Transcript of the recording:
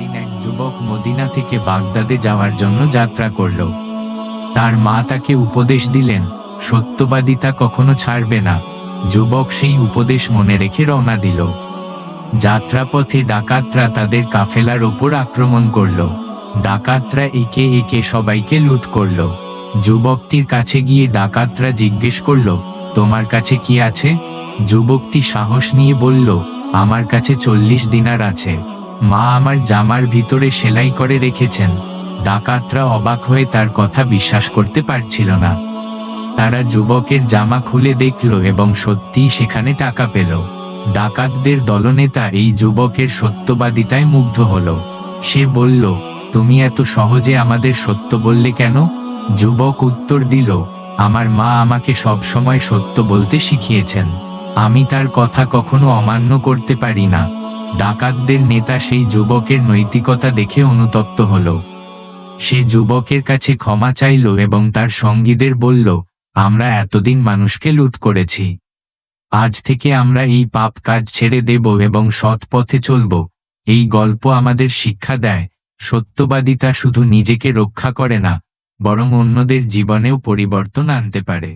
একদিন এক যুবক মদিনা থেকে বাগদাদে যাওয়ার জন্য যাত্রা করল। তার মা তাকে উপদেশ দিলেন, সত্যবাদিতা কখনো ছাড়বে না। যুবক সেই উপদেশ মনে রেখে রওনা দিল। যাত্রাপথে ডাকাতরা তাদের কাফেলার ওপর আক্রমণ করল। ডাকাতরা একে একে সবাইকে লুট করল। যুবকটির কাছে গিয়ে ডাকাতরা জিজ্ঞেস করল, তোমার কাছে কি আছে? যুবকটি সাহস নিয়ে বলল, আমার কাছে 40 দিনার আছে। মা আমার জামার ভিতরে সেলাই করে রেখেছেন। ডাকাতরা অবাক হয়ে তার কথা বিশ্বাস করতে পারছিল না। তারা যুবকের জামা খুলে দেখল এবং সত্যিই সেখানে টাকা পেল। ডাকাতদের দলনেতা এই যুবকের সত্যবাদিতায় মুগ্ধ হল। সে বলল, তুমি এত সহজে আমাদের সত্য বললে কেন? যুবক উত্তর দিল, আমার মা আমাকে সবসময় সত্য বলতে শিখিয়েছেন। আমি তার কথা কখনো অমান্য করতে পারি না। ডাকাতদের নেতা সেই যুবকের নৈতিকতা দেখে অনুতপ্ত হল। সে যুবকের কাছে ক্ষমা চাইল এবং তার সঙ্গীদের বলল, আমরা এতদিন মানুষকে লুট করেছি। আজ থেকে আমরা এই পাপ কাজ ছেড়ে দেব এবং সৎ পথে চলব। এই গল্প আমাদের শিক্ষা দেয়, সত্যবাদিতা শুধু নিজেকে রক্ষা করে না, বরং অন্যদের জীবনেও পরিবর্তন আনতে পারে।